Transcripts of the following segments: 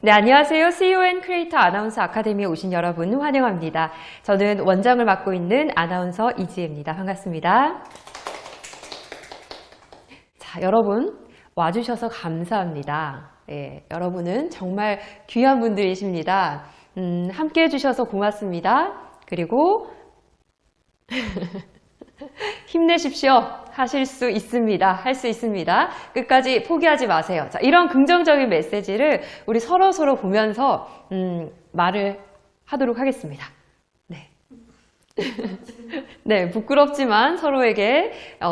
네, 안녕하세요. CEO 앤 크리에이터 아나운서 아카데미에 오신 여러분 환영합니다. 저는 원장을 맡고 있는 아나운서 이지혜입니다. 반갑습니다. 자, 여러분 와주셔서 감사합니다. 예, 여러분은 정말 귀한 분들이십니다. 함께 해주셔서 고맙습니다. 그리고 힘내십시오. 하실 수 있습니다. 할 수 있습니다. 끝까지 포기하지 마세요. 자, 이런 긍정적인 메시지를 우리 서로 보면서 말을 하도록 하겠습니다. 네. 네, 부끄럽지만 서로에게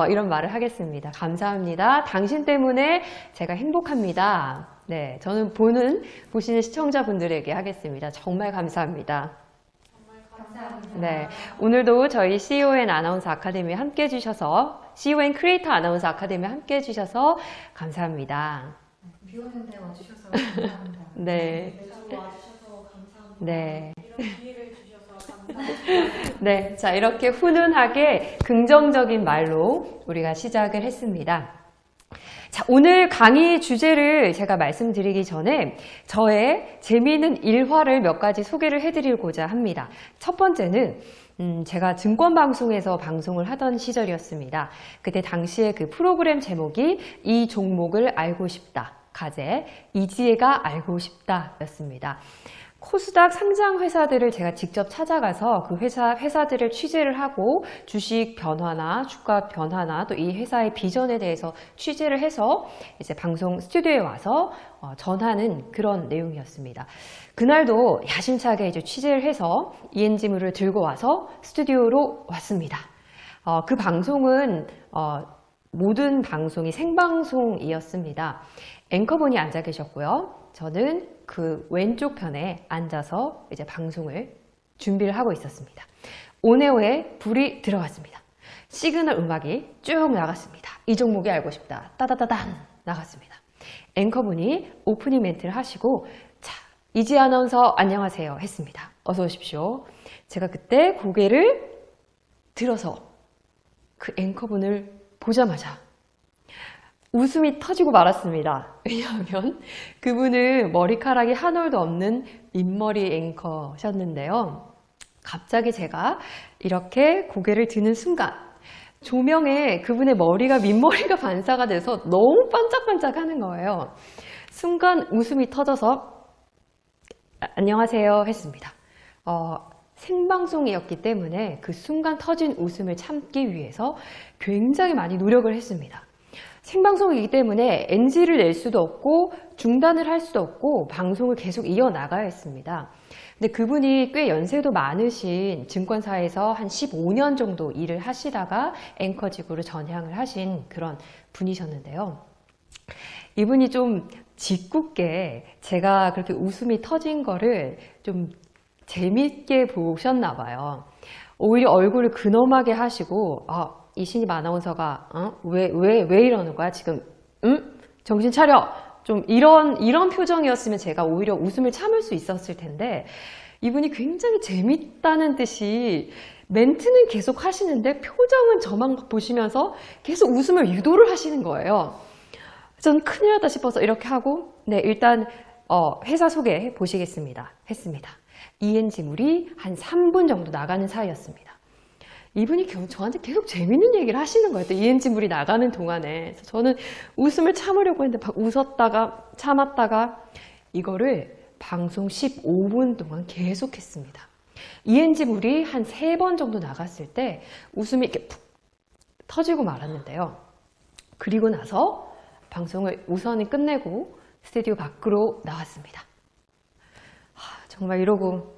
이런 말을 하겠습니다. 감사합니다. 당신 때문에 제가 행복합니다. 네, 저는 보시는 시청자분들에게 하겠습니다. 정말 감사합니다. 네, 오늘도 저희 CEO 앤 아나운서 아카데미에 함께 해주셔서 CEO 앤 크리에이터 아나운서 아카데미에 함께 해주셔서 감사합니다. 비 오는데 와주셔서 감사합니다. 네. 매주 와주셔서 감사합니다. 네. 이런 기회를 주셔서 감사합니다. 네, 자, 이렇게 훈훈하게 긍정적인 말로 우리가 시작을 했습니다. 자, 오늘 강의 주제를 제가 말씀드리기 전에 저의 재미있는 일화를 몇 가지 소개를 해드리고자 합니다. 첫 번째는 제가 증권방송에서 방송을 하던 시절이었습니다. 그때 당시에 그 프로그램 제목이 이 종목을 알고 싶다. 가제 이지혜가 알고 싶다 였습니다. 코스닥 상장 회사들을 제가 직접 찾아가서 그 회사들을 취재를 하고 주식 변화나 주가 변화나 또 이 회사의 비전에 대해서 취재를 해서 이제 방송 스튜디오에 와서 전하는 그런 내용이었습니다. 그날도 야심차게 이제 취재를 해서 ENG물을 들고 와서 스튜디오로 왔습니다. 그 방송은 모든 방송이 생방송이었습니다. 앵커분이 앉아 계셨고요. 저는 그 왼쪽 편에 앉아서 이제 방송을 준비를 하고 있었습니다. 온에어에 불이 들어갔습니다. 시그널 음악이 쭉 나갔습니다. 이 종목이 알고 싶다. 따다다단 나갔습니다. 앵커분이 오프닝 멘트를 하시고 자, 이지혜 아나운서 안녕하세요 했습니다. 어서 오십시오. 제가 그때 고개를 들어서 그 앵커분을 보자마자 웃음이 터지고 말았습니다. 왜냐하면 그분은 머리카락이 한 올도 없는 민머리 앵커셨는데요. 갑자기 제가 이렇게 고개를 드는 순간 조명에 그분의 머리가 민머리가 반사가 돼서 너무 반짝반짝 하는 거예요. 순간 웃음이 터져서 안녕하세요 했습니다. 생방송이었기 때문에 그 순간 터진 웃음을 참기 위해서 굉장히 많이 노력을 했습니다. 생방송이기 때문에 NG를 낼 수도 없고 중단을 할 수도 없고 방송을 계속 이어나가야 했습니다. 근데 그분이 꽤 연세도 많으신 증권사에서 한 15년 정도 일을 하시다가 앵커직으로 전향을 하신 그런 분이셨는데요. 이분이 좀 짓궂게 제가 그렇게 웃음이 터진 거를 좀 재밌게 보셨나 봐요. 오히려 얼굴을 근엄하게 하시고 이신입 아나운서가 왜 이러는 거야 지금? 정신 차려! 좀 이런 표정이었으면 제가 오히려 웃음을 참을 수 있었을 텐데 이분이 굉장히 재밌다는 듯이 멘트는 계속 하시는데 표정은 저만 보시면서 계속 웃음을 유도를 하시는 거예요. 전 큰일 났다 싶어서 이렇게 하고 네, 일단 회사 소개 보시겠습니다. 했습니다. ENG물이 한 3분 정도 나가는 사이였습니다. 이분이 저한테 계속 재밌는 얘기를 하시는 거예요. 또 ENG물이 나가는 동안에. 그래서 저는 웃음을 참으려고 했는데 막 웃었다가 참았다가 이거를 방송 15분 동안 계속 했습니다. ENG물이 한 3번 정도 나갔을 때 웃음이 이렇게 푹 터지고 말았는데요. 그리고 나서 방송을 우선은 끝내고 스튜디오 밖으로 나왔습니다. 정말 이러고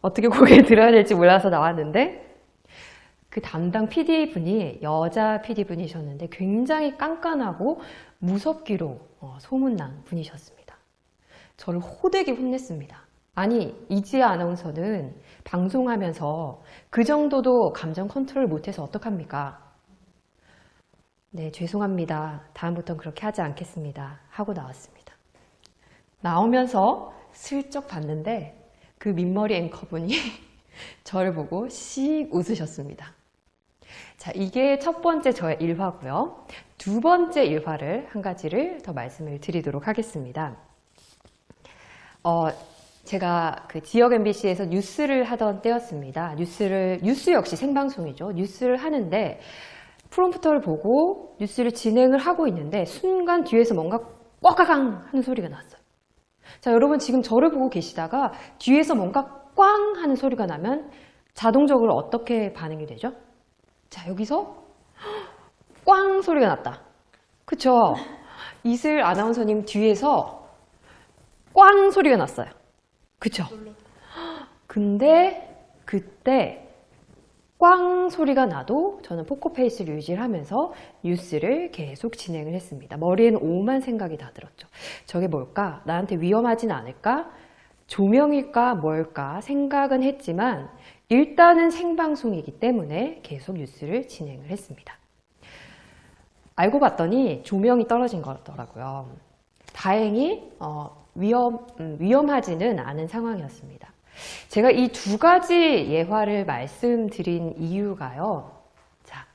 어떻게 고개를 들어야 될지 몰라서 나왔는데 그 담당 PD분이 여자 PD분이셨는데 굉장히 깐깐하고 무섭기로 소문난 분이셨습니다. 저를 호되게 혼냈습니다. 아니 이지혜 아나운서는 방송하면서 그 정도도 감정 컨트롤 못해서 어떡합니까? 네, 죄송합니다. 다음부터는 그렇게 하지 않겠습니다. 하고 나왔습니다. 나오면서 슬쩍 봤는데 그 민머리 앵커분이 저를 보고 씩 웃으셨습니다. 자, 이게 첫 번째 저의 일화고요. 두 번째 일화를 한 가지를 더 말씀을 드리도록 하겠습니다. 제가 그 지역 MBC에서 뉴스를 하던 때였습니다. 뉴스 역시 생방송이죠. 뉴스를 하는데 프롬프터를 보고 뉴스를 진행을 하고 있는데 순간 뒤에서 뭔가 꽝꽝 하는 소리가 났어요. 자, 여러분 지금 저를 보고 계시다가 뒤에서 뭔가 꽝 하는 소리가 나면 자동적으로 어떻게 반응이 되죠? 자, 여기서 꽝 소리가 났다. 그쵸? 이슬 아나운서님 뒤에서 꽝 소리가 났어요. 그쵸? 근데 그때 꽝 소리가 나도 저는 포커페이스를 유지를 하면서 뉴스를 계속 진행을 했습니다. 머리에는 오만 생각이 다 들었죠. 저게 뭘까? 나한테 위험하진 않을까? 조명일까? 뭘까? 생각은 했지만 일단은 생방송이기 때문에 계속 뉴스를 진행을 했습니다. 알고 봤더니 조명이 떨어진 거더라고요. 다행히 위험하지는 않은 상황이었습니다. 제가 이 두 가지 예화를 말씀드린 이유가요. 자,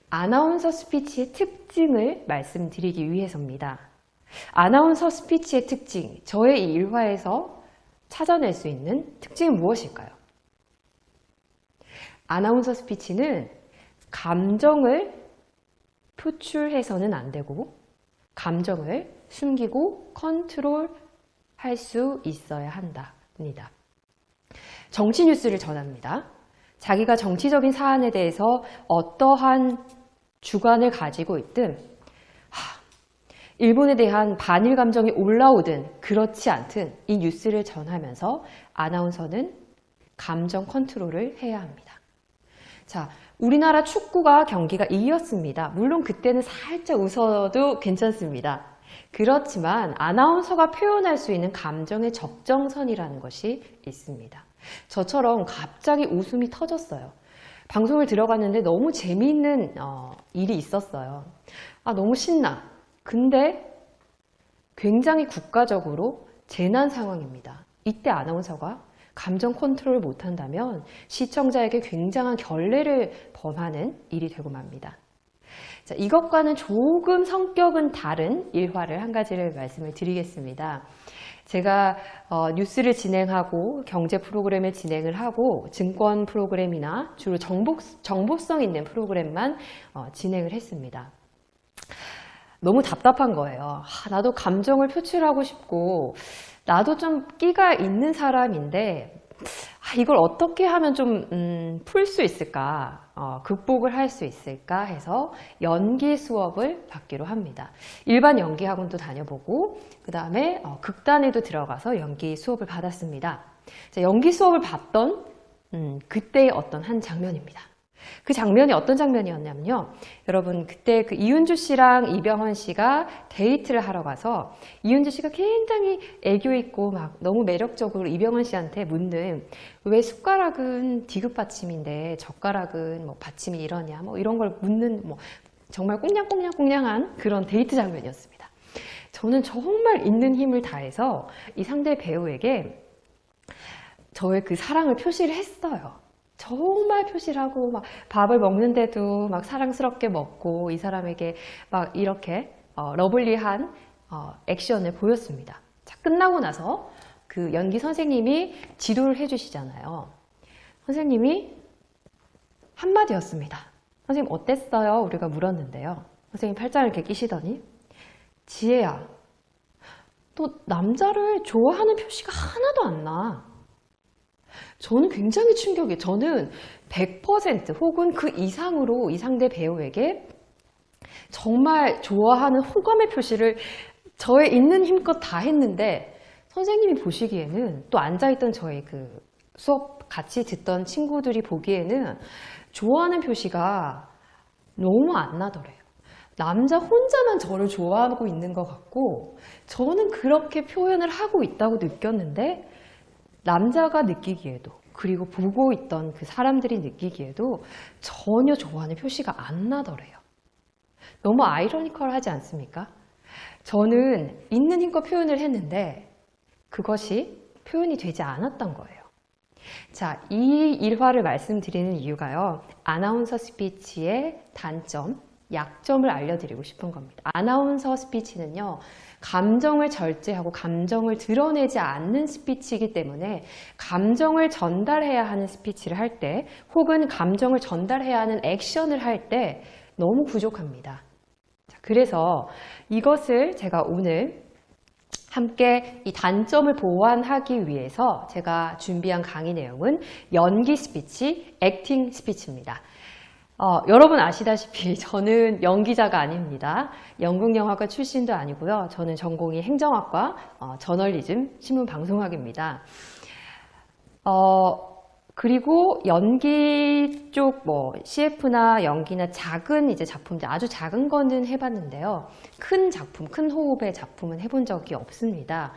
아나운서 스피치의 특징을 말씀드리기 위해서입니다. 아나운서 스피치의 특징, 저의 이 일화에서 찾아낼 수 있는 특징은 무엇일까요? 아나운서 스피치는 감정을 표출해서는 안 되고 감정을 숨기고 컨트롤할 수 있어야 한답니다. 정치 뉴스를 전합니다. 자기가 정치적인 사안에 대해서 어떠한 주관을 가지고 있든 일본에 대한 반일 감정이 올라오든 그렇지 않든 이 뉴스를 전하면서 아나운서는 감정 컨트롤을 해야 합니다. 자, 우리나라 축구가 경기가 이겼습니다. 물론 그때는 살짝 웃어도 괜찮습니다. 그렇지만 아나운서가 표현할 수 있는 감정의 적정선이라는 것이 있습니다. 저처럼 갑자기 웃음이 터졌어요. 방송을 들어갔는데 너무 재미있는 일이 있었어요. 너무 신나. 근데 굉장히 국가적으로 재난 상황입니다. 이때 아나운서가 감정 컨트롤을 못한다면 시청자에게 굉장한 결례를 범하는 일이 되고 맙니다. 자, 이것과는 조금 성격은 다른 일화를 한 가지를 말씀을 드리겠습니다. 제가 뉴스를 진행하고 경제 프로그램을 진행을 하고 증권 프로그램이나 주로 정보성 있는 프로그램만 진행을 했습니다. 너무 답답한 거예요. 나도 감정을 표출하고 싶고 나도 좀 끼가 있는 사람인데 이걸 어떻게 하면 좀 풀 수 있을까, 극복을 할 수 있을까 해서 연기 수업을 받기로 합니다. 일반 연기 학원도 다녀보고 그 다음에 극단에도 들어가서 연기 수업을 받았습니다. 자, 연기 수업을 받던 그때의 어떤 한 장면입니다. 그 장면이 어떤 장면이었냐면요. 여러분, 그때 그 이윤주 씨랑 이병헌 씨가 데이트를 하러 가서 이윤주 씨가 굉장히 애교 있고 막 너무 매력적으로 이병헌 씨한테 묻는 왜 숟가락은 디귿 받침인데 젓가락은 뭐 받침이 이러냐 뭐 이런 걸 묻는 뭐 정말 꽁냥꽁냥꽁냥한 그런 데이트 장면이었습니다. 저는 정말 있는 힘을 다해서 이 상대 배우에게 저의 그 사랑을 표시를 했어요. 정말 표시를 하고 막 밥을 먹는데도 막 사랑스럽게 먹고 이 사람에게 막 이렇게 러블리한 액션을 보였습니다. 자, 끝나고 나서 그 연기 선생님이 지도를 해주시잖아요. 선생님이 한마디였습니다. 선생님 어땠어요? 우리가 물었는데요. 선생님 팔짱을 이렇게 끼시더니 지혜야, 너 남자를 좋아하는 표시가 하나도 안 나. 저는 굉장히 충격이에요. 저는 100% 혹은 그 이상으로 이 상대 배우에게 정말 좋아하는 호감의 표시를 저의 있는 힘껏 다 했는데 선생님이 보시기에는 또 앉아있던 저희 그 수업 같이 듣던 친구들이 보기에는 좋아하는 표시가 너무 안 나더래요. 남자 혼자만 저를 좋아하고 있는 것 같고 저는 그렇게 표현을 하고 있다고 느꼈는데 남자가 느끼기에도 그리고 보고 있던 그 사람들이 느끼기에도 전혀 좋아하는 표시가 안 나더래요. 너무 아이러니컬하지 않습니까? 저는 있는 힘껏 표현을 했는데 그것이 표현이 되지 않았던 거예요. 자, 이 일화를 말씀드리는 이유가요. 아나운서 스피치의 단점, 약점을 알려드리고 싶은 겁니다. 아나운서 스피치는요. 감정을 절제하고 감정을 드러내지 않는 스피치이기 때문에 감정을 전달해야 하는 스피치를 할 때 혹은 감정을 전달해야 하는 액션을 할 때 너무 부족합니다. 그래서 이것을 제가 오늘 함께 이 단점을 보완하기 위해서 제가 준비한 강의 내용은 연기 스피치, 액팅 스피치입니다. 여러분 아시다시피 저는 연기자가 아닙니다. 연극영화과 출신도 아니고요. 저는 전공이 행정학과, 저널리즘, 신문방송학입니다. 그리고 연기 쪽 CF나 연기나 작은 이제 작품들, 아주 작은 거는 해봤는데요. 큰 작품, 큰 호흡의 작품은 해본 적이 없습니다.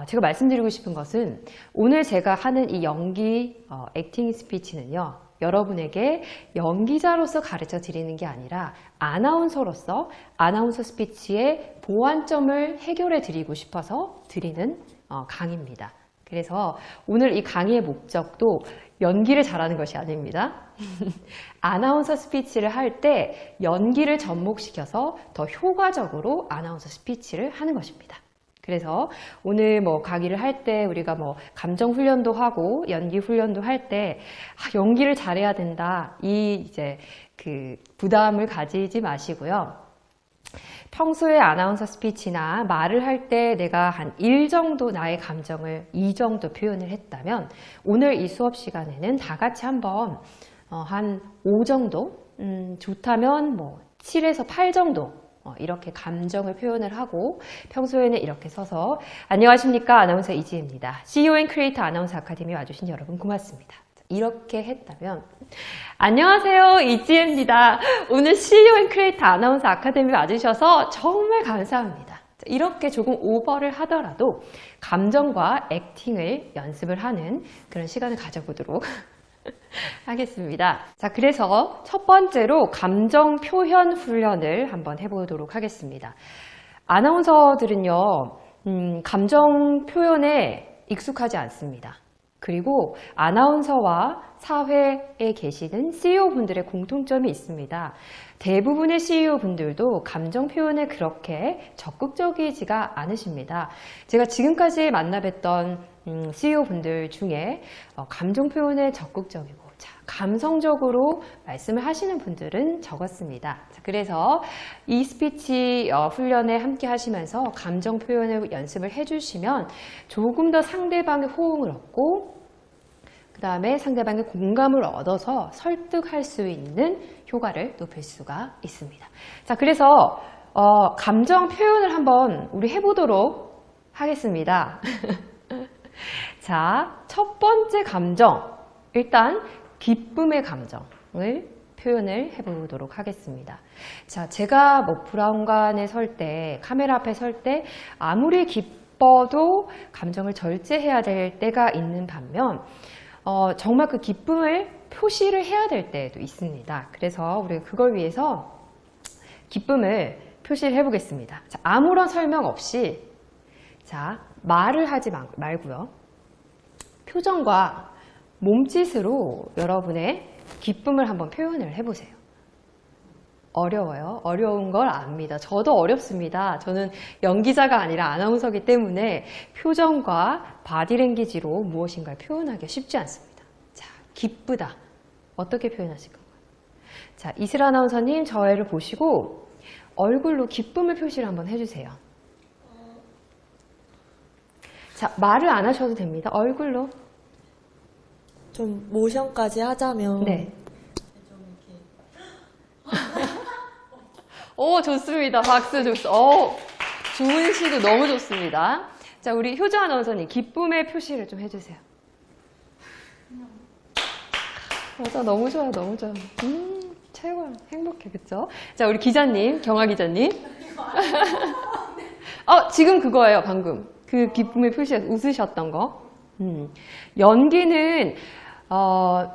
제가 말씀드리고 싶은 것은 오늘 제가 하는 이 연기, 액팅 스피치는요. 여러분에게 연기자로서 가르쳐 드리는 게 아니라 아나운서로서 아나운서 스피치의 보완점을 해결해 드리고 싶어서 드리는 강의입니다. 그래서 오늘 이 강의의 목적도 연기를 잘하는 것이 아닙니다. 아나운서 스피치를 할 때 연기를 접목시켜서 더 효과적으로 아나운서 스피치를 하는 것입니다. 그래서 오늘 강의를 할 때 우리가 감정 훈련도 하고 연기 훈련도 할 때 연기를 잘해야 된다. 이제 그 부담을 가지지 마시고요. 평소에 아나운서 스피치나 말을 할 때 내가 한 1 정도 나의 감정을 2 정도 표현을 했다면 오늘 이 수업 시간에는 다 같이 한번 한 5 정도 좋다면 7에서 8 정도 이렇게 감정을 표현을 하고 평소에는 이렇게 서서 안녕하십니까 아나운서 이지혜입니다. CEO 앤 크리에이터 아나운서 아카데미 와주신 여러분 고맙습니다. 이렇게 했다면 안녕하세요 이지혜입니다. 오늘 CEO 앤 크리에이터 아나운서 아카데미 와주셔서 정말 감사합니다. 이렇게 조금 오버를 하더라도 감정과 액팅을 연습을 하는 그런 시간을 가져보도록 하겠습니다. 자, 그래서 첫 번째로 감정 표현 훈련을 한번 해보도록 하겠습니다. 아나운서들은요, 감정 표현에 익숙하지 않습니다. 그리고 아나운서와 사회에 계시는 CEO분들의 공통점이 있습니다. 대부분의 CEO분들도 감정 표현에 그렇게 적극적이지가 않으십니다. 제가 지금까지 만나뵀던 CEO분들 중에 감정 표현에 적극적이고 감성적으로 말씀을 하시는 분들은 적었습니다. 그래서 이 스피치 훈련에 함께 하시면서 감정 표현을 연습을 해주시면 조금 더 상대방의 호응을 얻고 그 다음에 상대방의 공감을 얻어서 설득할 수 있는 효과를 높일 수가 있습니다. 자, 그래서 감정 표현을 한번 우리 해보도록 하겠습니다. 자, 첫 번째 감정, 일단 기쁨의 감정을 표현을 해보도록 하겠습니다. 자, 제가 브라운관에 설 때, 카메라 앞에 설 때 아무리 기뻐도 감정을 절제해야 될 때가 있는 반면 정말 그 기쁨을 표시를 해야 될 때도 있습니다. 그래서 우리 그걸 위해서 기쁨을 표시를 해보겠습니다. 자, 아무런 설명 없이 자, 말을 하지 말고요. 표정과 몸짓으로 여러분의 기쁨을 한번 표현을 해보세요. 어려워요. 어려운 걸 압니다. 저도 어렵습니다. 저는 연기자가 아니라 아나운서이기 때문에 표정과 바디랭귀지로 무엇인가를 표현하기가 쉽지 않습니다. 자, 기쁘다. 어떻게 표현하실 건가요? 자, 이슬 아나운서님 저를 보시고 얼굴로 기쁨을 표시를 한번 해주세요. 자, 말을 안 하셔도 됩니다. 얼굴로. 좀 모션까지 하자면 네. 오, 좋습니다. 박수 좋습니다. 좋은 시도 너무 좋습니다. 자, 우리 효주 아나운서님 기쁨의 표시를 좀 해주세요. 맞아, 너무 좋아요, 너무 좋아요. 최고야, 행복해, 그쵸? 자, 우리 기자님, 경아 기자님. 지금 그거예요, 방금. 그 기쁨의 표시, 웃으셨던 거. 연기는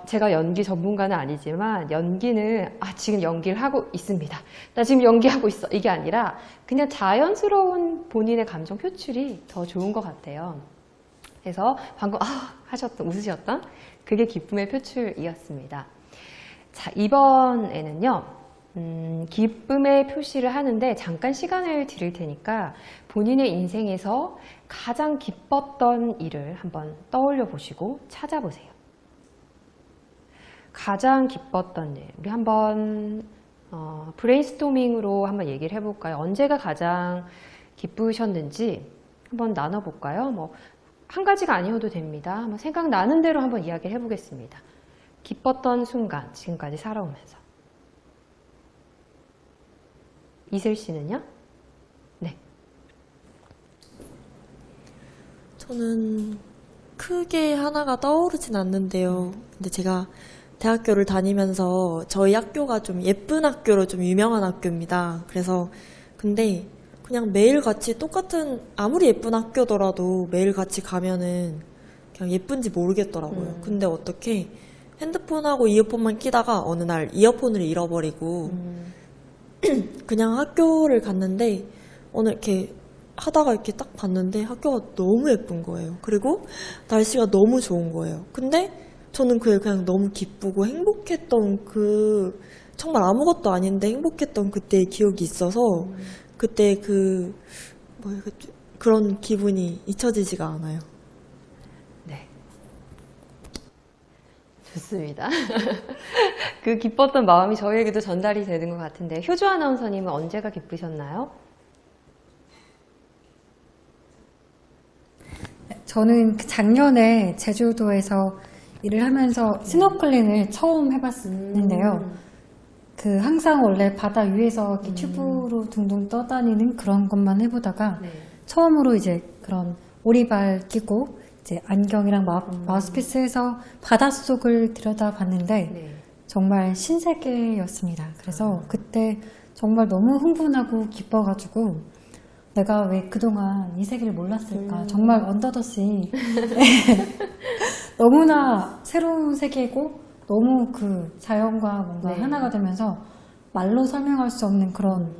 제가 연기 전문가는 아니지만 연기는 지금 연기를 하고 있습니다. 나 지금 연기하고 있어. 이게 아니라 그냥 자연스러운 본인의 감정 표출이 더 좋은 것 같아요. 그래서 방금 웃으셨던 그게 기쁨의 표출이었습니다. 자, 이번에는요. 기쁨의 표시를 하는데 잠깐 시간을 드릴 테니까 본인의 인생에서 가장 기뻤던 일을 한번 떠올려 보시고 찾아보세요. 가장 기뻤던 일, 우리 한번 브레인스토밍으로 한번 얘기를 해볼까요? 언제가 가장 기쁘셨는지 한번 나눠볼까요? 뭐 한 가지가 아니어도 됩니다. 한번 생각나는 대로 한번 이야기를 해보겠습니다. 기뻤던 순간, 지금까지 살아오면서. 이슬 씨는요? 네. 저는 크게 하나가 떠오르진 않는데요. 근데 제가 대학교를 다니면서 저희 학교가 좀 예쁜 학교로 좀 유명한 학교입니다. 그래서 근데 그냥 매일 같이 똑같은 아무리 예쁜 학교더라도 매일 같이 가면은 그냥 예쁜지 모르겠더라고요. 근데 어떻게 핸드폰하고 이어폰만 끼다가 어느 날 이어폰을 잃어버리고 그냥 학교를 갔는데 오늘 이렇게 하다가 이렇게 딱 봤는데 학교가 너무 예쁜 거예요. 그리고 날씨가 너무 좋은 거예요. 근데 저는 그게 그냥 너무 기쁘고 행복했던 정말 아무것도 아닌데 행복했던 그때의 기억이 있어서 그때 그런 기분이 잊혀지지가 않아요. 네. 좋습니다. 그 기뻤던 마음이 저희에게도 전달이 되는 것 같은데, 효주 아나운서님은 언제가 기쁘셨나요? 저는 작년에 제주도에서 일을 하면서 스노클링을 처음 해봤는데요. 항상 원래 바다 위에서 이렇게 튜브로 둥둥 떠다니는 그런 것만 해보다가 네. 처음으로 이제 그런 오리발 끼고 이제 안경이랑 마우스피스 해서 바닷속을 들여다봤는데 네. 정말 신세계였습니다. 그래서 그때 정말 너무 흥분하고 기뻐가지고 내가 왜 그동안 이 세계를 몰랐을까. 정말 언더더시 너무나 새로운 세계고 너무 그 자연과 뭔가 네. 하나가 되면서 말로 설명할 수 없는 그런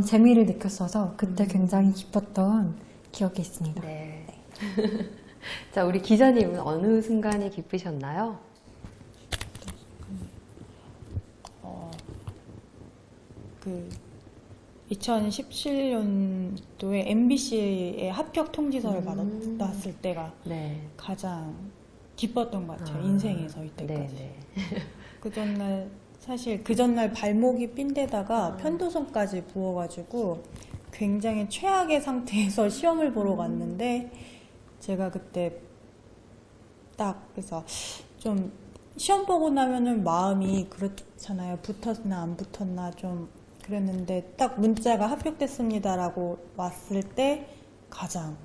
재미를 느꼈어서 그때 굉장히 기뻤던 기억이 있습니다. 네. 자, 우리 기자님은 어느 순간이 기쁘셨나요? 그 2017년도에 MBC의 합격 통지서를 받았을 때가 네. 가장 기뻤던 것 같아요. 인생에서 이때까지. 네. 그 전날 사실 그 전날 발목이 삔데다가 편도선까지 부어가지고 굉장히 최악의 상태에서 시험을 보러 갔는데 제가 그때 딱 그래서 좀 시험 보고 나면은 마음이 그렇잖아요. 붙었나 안 붙었나 좀 그랬는데 딱 문자가 합격됐습니다라고 왔을 때 가장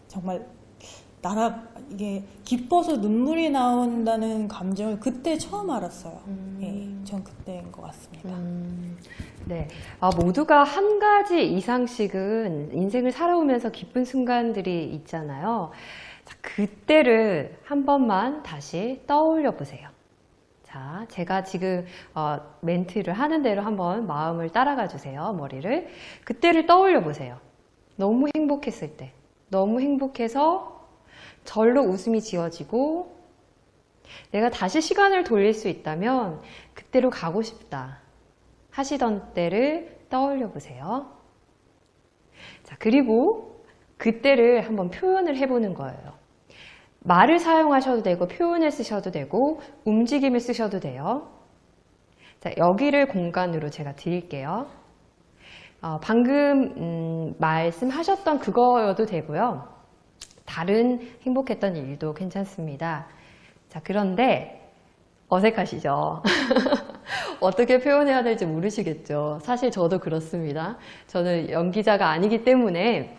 정말 이게 기뻐서 눈물이 나온다는 감정을 그때 처음 알았어요. 예, 전 그때인 것 같습니다. 네. 모두가 한 가지 이상씩은 인생을 살아오면서 기쁜 순간들이 있잖아요. 자, 그때를 한 번만 다시 떠올려 보세요. 자, 제가 지금 멘트를 하는 대로 한번 마음을 따라가 주세요. 머리를. 그때를 떠올려 보세요. 너무 행복했을 때. 너무 행복해서 절로 웃음이 지어지고 내가 다시 시간을 돌릴 수 있다면 그때로 가고 싶다 하시던 때를 떠올려 보세요. 자, 그리고 그때를 한번 표현을 해보는 거예요. 말을 사용하셔도 되고 표현을 쓰셔도 되고 움직임을 쓰셔도 돼요. 자, 여기를 공간으로 제가 드릴게요. 방금 말씀하셨던 그거여도 되고요. 다른 행복했던 일도 괜찮습니다. 자, 그런데 어색하시죠? 어떻게 표현해야 될지 모르시겠죠? 사실 저도 그렇습니다. 저는 연기자가 아니기 때문에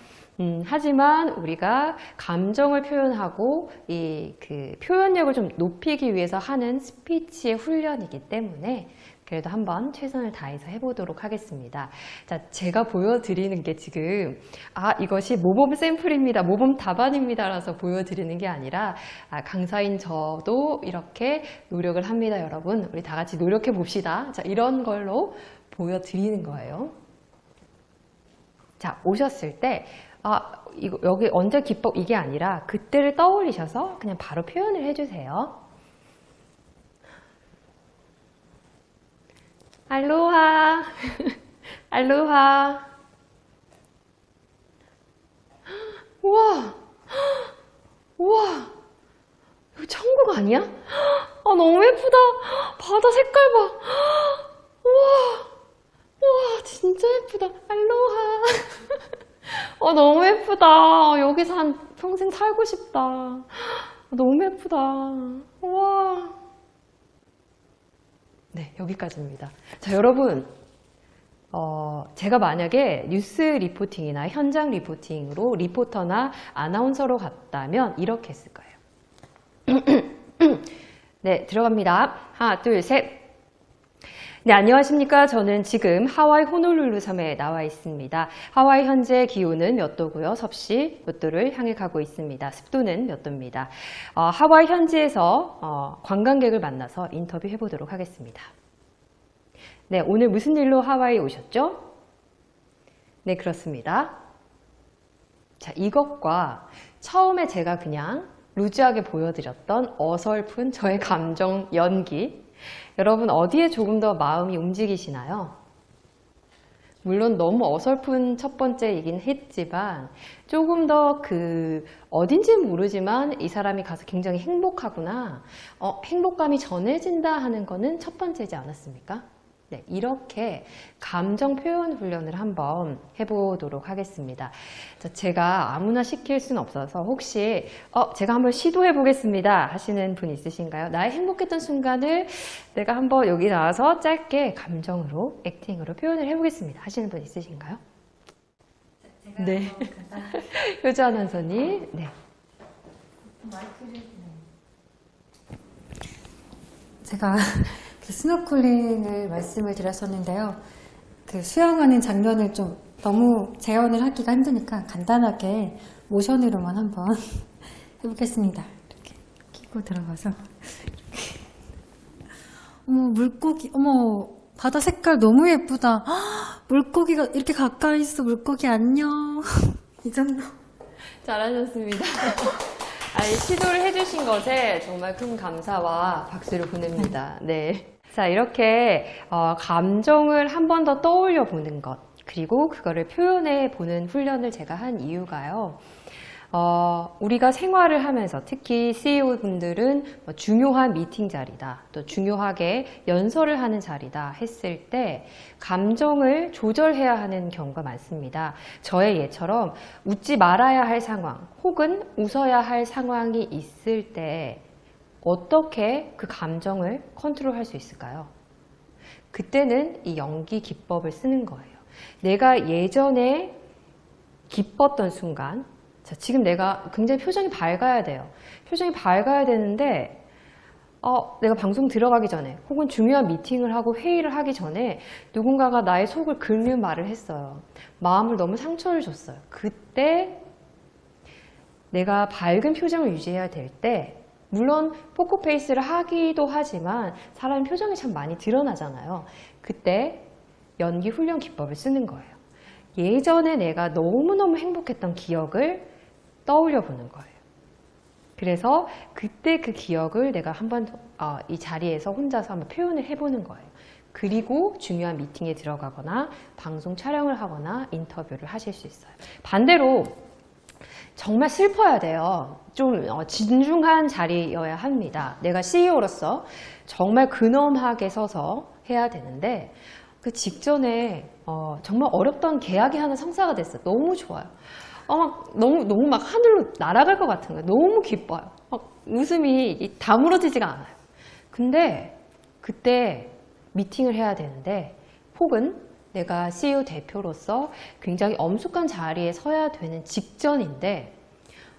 하지만 우리가 감정을 표현하고 그 표현력을 좀 높이기 위해서 하는 스피치의 훈련이기 때문에 그래도 한번 최선을 다해서 해보도록 하겠습니다. 자, 제가 보여드리는 게 지금 이것이 모범 샘플입니다. 모범 답안입니다. 라서 보여드리는 게 아니라 강사인 저도 이렇게 노력을 합니다. 여러분, 우리 다 같이 노력해 봅시다. 자, 이런 걸로 보여드리는 거예요. 자, 오셨을 때 여기 언제 기뻐 이게 아니라 그때를 떠올리셔서 그냥 바로 표현을 해주세요. 알로하. 알로하. 우와. 우와. 이거 천국 아니야? 아, 너무 예쁘다. 바다 색깔 봐. 우와. 우와, 진짜 예쁘다. 알로하. 너무 예쁘다. 여기서 평생 살고 싶다. 너무 예쁘다. 우와. 네, 여기까지입니다. 자, 여러분. 제가 만약에 뉴스 리포팅이나 현장 리포팅으로 리포터나 아나운서로 갔다면 이렇게 했을 거예요. 네, 들어갑니다. 하나, 둘, 셋. 네, 안녕하십니까. 저는 지금 하와이 호놀룰루 섬에 나와 있습니다. 하와이 현재 기온은 몇 도고요. 섭씨 몇 도를 향해 가고 있습니다. 습도는 몇 도입니다. 하와이 현지에서 관광객을 만나서 인터뷰해 보도록 하겠습니다. 네, 오늘 무슨 일로 하와이 오셨죠? 네, 그렇습니다. 자, 이것과 처음에 제가 그냥 루즈하게 보여드렸던 어설픈 저의 감정 연기, 여러분 어디에 조금 더 마음이 움직이시나요? 물론 너무 어설픈 첫 번째이긴 했지만 조금 더 어딘지 모르지만 이 사람이 가서 굉장히 행복하구나, 행복감이 전해진다 하는 거는 첫 번째지 않았습니까? 네, 이렇게 감정 표현 훈련을 한번 해보도록 하겠습니다. 자, 제가 아무나 시킬 수는 없어서 혹시 제가 한번 시도해 보겠습니다 하시는 분 있으신가요? 나의 행복했던 순간을 내가 한번 여기 나와서 짧게 감정으로, 액팅으로 표현을 해보겠습니다 하시는 분 있으신가요? 네. 효주 아나운서님. 네. 제가 스노클링을 말씀을 드렸었는데요. 수영하는 장면을 좀 너무 재현을 하기가 힘드니까 간단하게 모션으로만 한번 해보겠습니다. 이렇게 끼고 들어가서. 어머, 물고기, 어머, 바다 색깔 너무 예쁘다. 헉, 물고기가 이렇게 가까이 있어. 물고기 안녕. 이 정도. 잘하셨습니다. 시도를 해주신 것에 정말 큰 감사와 박수를 보냅니다. 네. 자, 이렇게 감정을 한 번 더 떠올려 보는 것, 그리고 그거를 표현해 보는 훈련을 제가 한 이유가요. 우리가 생활을 하면서 특히 CEO분들은 중요한 미팅 자리다, 또 중요하게 연설을 하는 자리다 했을 때 감정을 조절해야 하는 경우가 많습니다. 저의 예처럼 웃지 말아야 할 상황 혹은 웃어야 할 상황이 있을 때 어떻게 그 감정을 컨트롤할 수 있을까요? 그때는 이 연기 기법을 쓰는 거예요. 내가 예전에 기뻤던 순간, 자, 지금 내가 굉장히 표정이 밝아야 돼요. 표정이 밝아야 되는데 내가 방송 들어가기 전에 혹은 중요한 미팅을 하고 회의를 하기 전에 누군가가 나의 속을 긁는 말을 했어요. 마음을 너무 상처를 줬어요. 그때 내가 밝은 표정을 유지해야 될 때, 물론 포커페이스를 하기도 하지만 사람의 표정이 참 많이 드러나잖아요. 그때 연기 훈련 기법을 쓰는 거예요. 예전에 내가 너무너무 행복했던 기억을 떠올려 보는 거예요. 그래서 그때 그 기억을 내가 한번 이 자리에서 혼자서 한번 표현을 해보는 거예요. 그리고 중요한 미팅에 들어가거나 방송 촬영을 하거나 인터뷰를 하실 수 있어요. 반대로 정말 슬퍼야 돼요. 좀 진중한 자리여야 합니다. 내가 CEO로서 정말 근엄하게 서서 해야 되는데 그 직전에 정말 어렵던 계약이 하나 성사가 됐어요. 너무 좋아요. 너무 막 하늘로 날아갈 것 같은 거예요. 너무 기뻐요. 막 웃음이 다물어지지가 않아요. 근데 그때 미팅을 해야 되는데, 혹은 내가 CEO 대표로서 굉장히 엄숙한 자리에 서야 되는 직전인데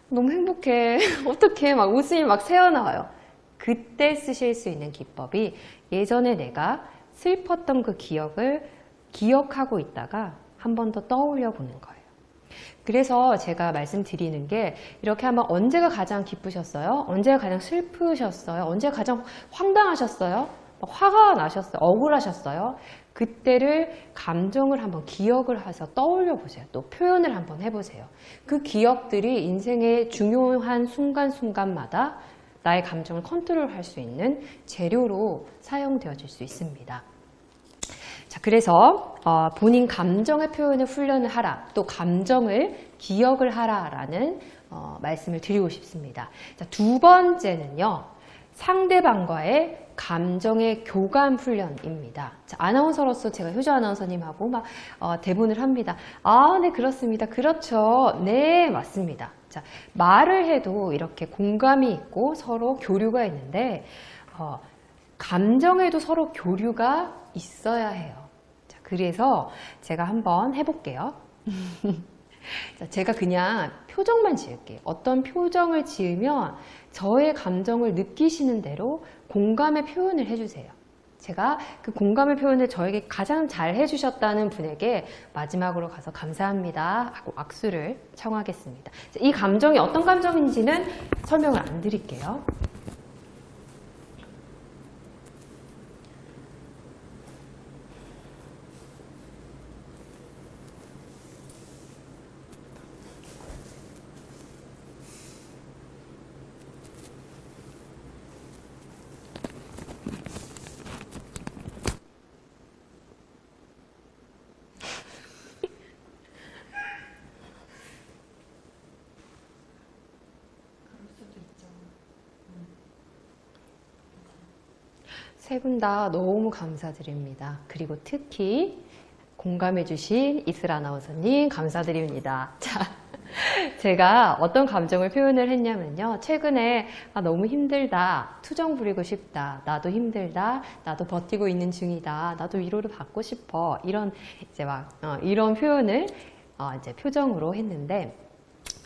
너무 행복해. 어떡해. 막 웃음이 막 새어나와요. 그때 쓰실 수 있는 기법이 예전에 내가 슬펐던 그 기억을 기억하고 있다가 한 번 더 떠올려 보는 거예요. 그래서 제가 말씀드리는 게 이렇게 하면 언제가 가장 기쁘셨어요? 언제가 가장 슬프셨어요? 언제가 가장 황당하셨어요? 화가 나셨어요? 억울하셨어요? 그때를 감정을 한번 기억을 해서 떠올려 보세요. 또 표현을 한번 해보세요. 그 기억들이 인생의 중요한 순간순간마다 나의 감정을 컨트롤할 수 있는 재료로 사용되어질 수 있습니다. 자, 그래서 본인 감정의 표현을 훈련을 하라, 또 감정을 기억을 하라라는 말씀을 드리고 싶습니다. 자, 두 번째는요, 상대방과의 감정의 교감 훈련입니다. 자, 아나운서로서 제가 효주 아나운서님하고 막 대본을 합니다. 아, 네, 그렇습니다. 그렇죠. 네, 맞습니다. 자, 말을 해도 이렇게 공감이 있고 서로 교류가 있는데 감정에도 서로 교류가 있어야 해요. 자, 그래서 제가 한번 해볼게요. 자, 제가 그냥 표정만 지을게요. 어떤 표정을 지으면 저의 감정을 느끼시는 대로 공감의 표현을 해주세요. 제가 그 공감의 표현을 저에게 가장 잘 해주셨다는 분에게 마지막으로 가서 감사합니다 하고 악수를 청하겠습니다. 자, 이 감정이 어떤 감정인지는 설명을 안 드릴게요. 세 분 다 너무 감사드립니다. 그리고 특히 공감해주신 이슬 아나운서님 감사드립니다. 자, 제가 어떤 감정을 표현을 했냐면요. 최근에 너무 힘들다, 투정 부리고 싶다, 나도 힘들다, 나도 버티고 있는 중이다, 나도 위로를 받고 싶어, 이런 이제 이런 표현을 이제 표정으로 했는데.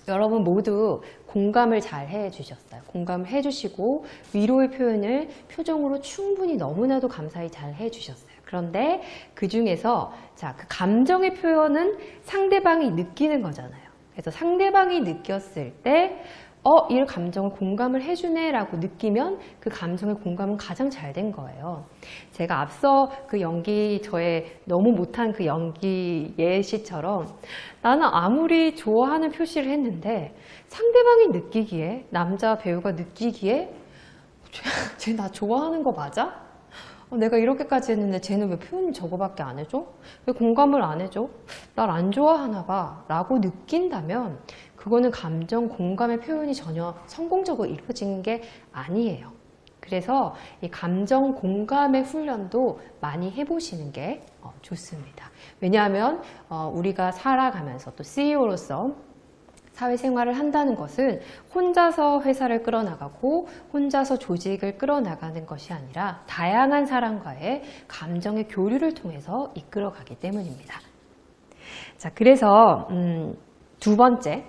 여러분 모두 공감을 잘 해주셨어요. 공감을 해주시고 위로의 표현을 표정으로 충분히 너무나도 감사히 잘 해주셨어요. 그런데 그 중에서 그 감정의 표현은 상대방이 느끼는 거잖아요. 그래서 상대방이 느꼈을 때 이 감정을 공감을 해주네 라고 느끼면 그 감정의 공감은 가장 잘 된 거예요. 제가 앞서 그 연기, 저의 너무 못한 그 연기 예시처럼 나는 아무리 좋아하는 표시를 했는데 상대방이 느끼기에, 남자 배우가 느끼기에 쟤 나 좋아하는 거 맞아? 내가 이렇게까지 했는데 쟤는 왜 표현이 저거밖에 안 해줘? 왜 공감을 안 해줘? 날 안 좋아하나 봐 라고 느낀다면 그거는 감정 공감의 표현이 전혀 성공적으로 이루어진 게 아니에요. 그래서 이 감정 공감의 훈련도 많이 해보시는 게 좋습니다. 왜냐하면 우리가 살아가면서 또 CEO로서 사회생활을 한다는 것은 혼자서 회사를 끌어나가고 혼자서 조직을 끌어나가는 것이 아니라 다양한 사람과의 감정의 교류를 통해서 이끌어가기 때문입니다. 자, 그래서 두 번째,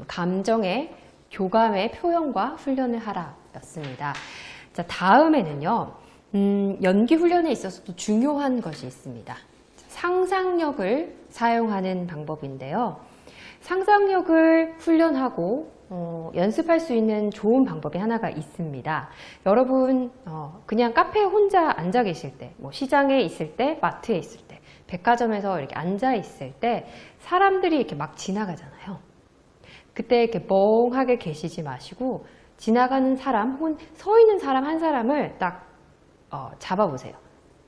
감정의 교감의 표현과 훈련을 하라 였습니다. 자, 다음에는요, 연기 훈련에 있어서도 중요한 것이 있습니다. 상상력을 사용하는 방법인데요. 상상력을 훈련하고 연습할 수 있는 좋은 방법이 하나가 있습니다. 여러분 그냥 카페에 혼자 앉아 계실 때, 시장에 있을 때, 마트에 있을 때, 백화점에서 이렇게 앉아 있을 때 사람들이 이렇게 막 지나가잖아요. 그때 이렇게 멍하게 계시지 마시고 지나가는 사람 혹은 서 있는 사람 한 사람을 딱 잡아보세요.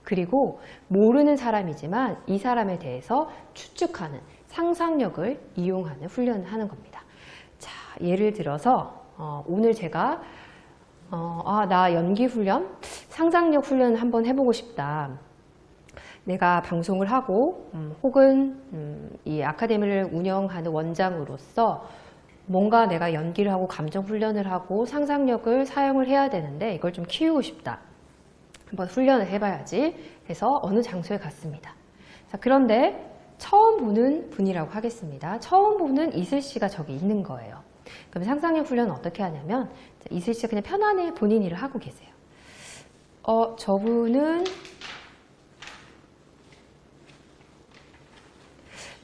그리고 모르는 사람이지만 이 사람에 대해서 추측하는 상상력을 이용하는 훈련을 하는 겁니다. 자, 예를 들어서 오늘 제가 나 연기 훈련, 상상력 훈련 한번 해보고 싶다. 내가 방송을 하고 혹은 이 아카데미를 운영하는 원장으로서 뭔가 내가 연기를 하고 감정 훈련을 하고 상상력을 사용을 해야 되는데 이걸 좀 키우고 싶다. 한번 훈련을 해봐야지 해서 어느 장소에 갔습니다. 자, 그런데 처음 보는 분이라고 하겠습니다. 처음 보는 이슬 씨가 저기 있는 거예요. 그럼 상상력 훈련은 어떻게 하냐면 이슬 씨가 그냥 편안히 본인 일을 하고 계세요. 저분은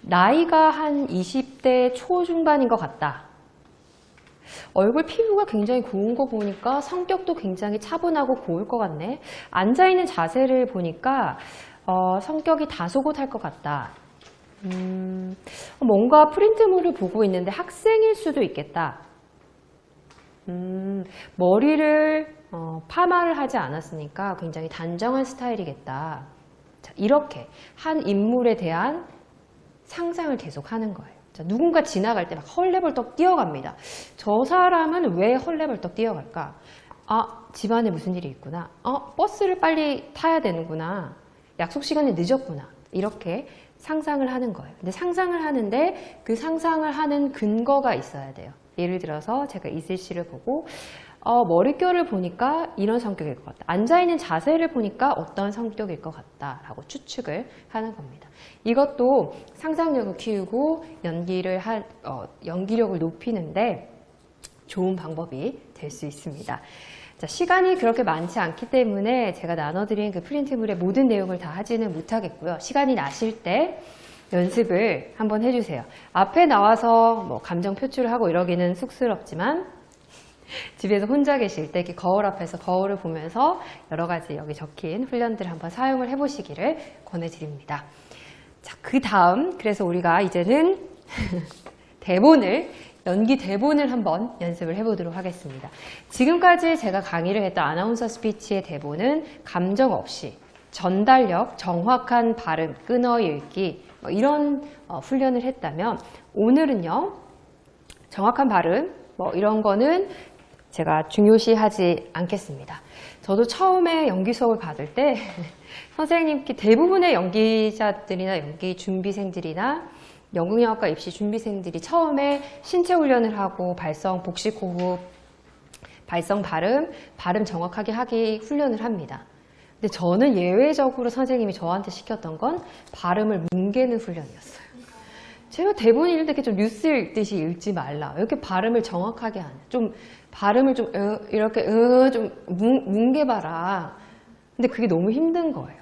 나이가 한 20대 초중반인 것 같다. 얼굴 피부가 굉장히 고운 거 보니까 성격도 굉장히 차분하고 고울 것 같네. 앉아있는 자세를 보니까 성격이 다소곳할 것 같다. 뭔가 프린트물을 보고 있는데 학생일 수도 있겠다. 머리를 파마를 하지 않았으니까 굉장히 단정한 스타일이겠다. 자, 이렇게 한 인물에 대한 상상을 계속 하는 거예요. 자, 누군가 지나갈 때 막 헐레벌떡 뛰어갑니다. 저 사람은 왜 헐레벌떡 뛰어갈까? 아, 집안에 무슨 일이 있구나. 버스를 빨리 타야 되는구나. 약속 시간이 늦었구나. 이렇게 상상을 하는 거예요. 근데 상상을 하는데 그 상상을 하는 근거가 있어야 돼요. 예를 들어서 제가 이슬 씨를 보고 머릿결을 보니까 이런 성격일 것 같다. 앉아있는 자세를 보니까 어떤 성격일 것 같다. 라고 추측을 하는 겁니다. 이것도 상상력을 키우고 연기력을 높이는데 좋은 방법이 될 수 있습니다. 자, 시간이 그렇게 많지 않기 때문에 제가 나눠드린 그 프린트물의 모든 내용을 다 하지는 못하겠고요. 시간이 나실 때 연습을 한번 해주세요. 앞에 나와서 뭐 감정 표출을 하고 이러기는 쑥스럽지만 집에서 혼자 계실 때 이렇게 거울 앞에서 거울을 보면서 여러 가지 여기 적힌 훈련들을 한번 사용을 해보시기를 권해드립니다. 자, 그 다음 그래서 우리가 이제는 연기 대본을 한번 연습을 해보도록 하겠습니다. 지금까지 제가 강의를 했던 아나운서 스피치의 대본은 감정 없이 전달력, 정확한 발음, 끊어 읽기 뭐 이런 훈련을 했다면 오늘은요 정확한 발음 뭐 이런 거는 제가 중요시하지 않겠습니다. 저도 처음에 연기 수업을 받을 때 선생님께 대부분의 연기자들이나 연기 준비생들이나 연극영화과 입시 준비생들이 처음에 신체 훈련을 하고 발성, 복식 호흡, 발성 발음 정확하게 하기 훈련을 합니다. 근데 저는 예외적으로 선생님이 저한테 시켰던 건 발음을 뭉개는 훈련이었어요. 제가 대본 읽을 때 좀 뉴스 읽듯이 읽지 말라. 이렇게 발음을 정확하게 하는. 좀 발음을 좀 이렇게 좀 뭉개봐라. 근데 그게 너무 힘든 거예요.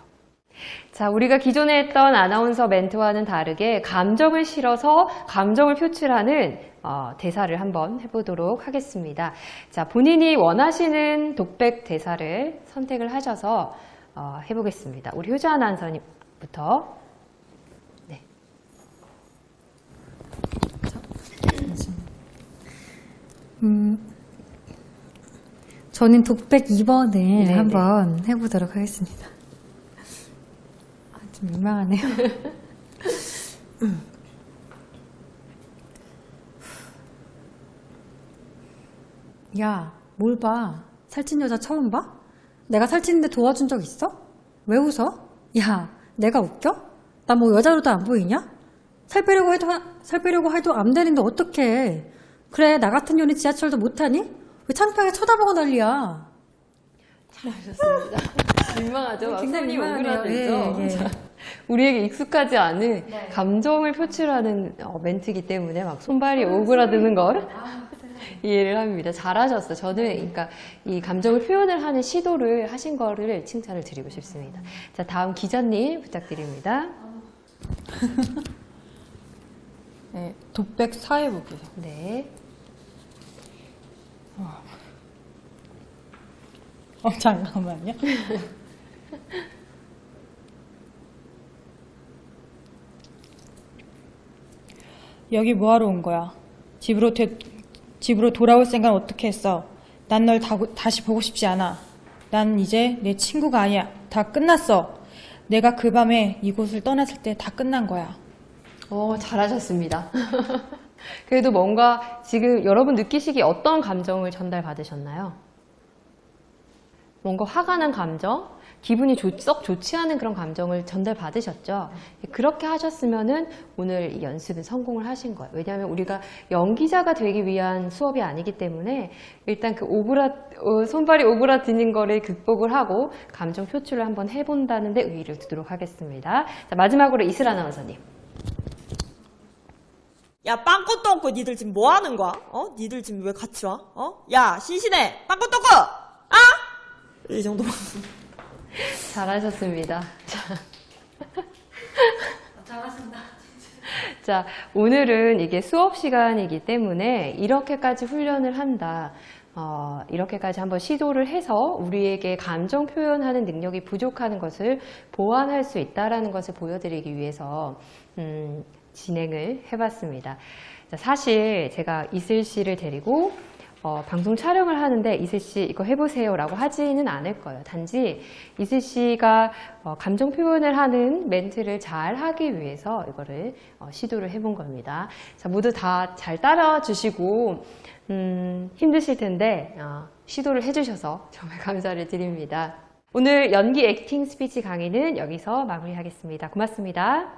자, 우리가 기존에 했던 아나운서 멘트와는 다르게 감정을 실어서 감정을 표출하는 대사를 한번 해보도록 하겠습니다. 자, 본인이 원하시는 독백 대사를 선택을 하셔서 해보겠습니다. 우리 효자 아나운서님부터. 네. 저는 독백 2번을 네네. 한번 해보도록 하겠습니다. 좀 민망하네요. 야, 뭘 봐? 살찐 여자 처음 봐? 내가 살찌는데 도와준 적 있어? 왜 웃어? 야, 내가 웃겨? 나 뭐 여자로도 안 보이냐? 살 빼려고 해도 안 되는데 어떡해? 그래, 나 같은 년이 지하철도 못 타니? 왜 창피하게 쳐다보고 난리야? 잘하셨습니다. 민망하죠? 막 굉장히 손이 민망하네요. 오그라들죠? 예. 자, 우리에게 익숙하지 않은 감정을 표출하는 멘트이기 때문에 막 손발이 오그라드는 걸 이해를 합니다. 잘하셨어요. 저는 그러니까 이 감정을 표현을 하는 시도를 하신 거를 칭찬을 드리고 싶습니다. 자, 다음 기자님 부탁드립니다. 네, 독백 사회보기. 네. 잠깐만요. 여기 뭐하러 온 거야? 집으로 돌아올 생각 어떻게 했어? 난 널 다시 보고 싶지 않아. 난 이제 내 친구가 아니야. 다 끝났어. 내가 그 밤에 이곳을 떠났을 때 다 끝난 거야. 잘하셨습니다. 그래도 뭔가 지금 여러분 느끼시기에 어떤 감정을 전달받으셨나요? 뭔가 화가 난 감정, 기분이 썩 좋지 않은 그런 감정을 전달받으셨죠? 그렇게 하셨으면은 오늘 이 연습은 성공을 하신 거예요. 왜냐하면 우리가 연기자가 되기 위한 수업이 아니기 때문에 일단 그 손발이 오그라드는 거를 극복을 하고 감정 표출을 한번 해본다는 데 의의를 두도록 하겠습니다. 자, 마지막으로 이슬 아나운서님. 야, 빵꾸도 없고 니들 지금 뭐 하는 거야? 니들 지금 왜 같이 와? 야, 신신해! 빵꾸도 없고! 이 정도만. 잘하셨습니다. 잘하신다. 자, 오늘은 이게 수업 시간이기 때문에 이렇게까지 훈련을 한다. 이렇게까지 한번 시도를 해서 우리에게 감정 표현하는 능력이 부족하는 것을 보완할 수 있다는 것을 보여드리기 위해서 진행을 해봤습니다. 자, 사실 제가 이슬 씨를 데리고 방송 촬영을 하는데 이슬 씨 이거 해보세요 라고 하지는 않을 거예요. 단지 이슬 씨가 감정 표현을 하는 멘트를 잘 하기 위해서 이거를 시도를 해본 겁니다. 자, 모두 다 잘 따라 주시고 힘드실 텐데 시도를 해주셔서 정말 감사를 드립니다. 오늘 연기 액팅 스피치 강의는 여기서 마무리하겠습니다. 고맙습니다.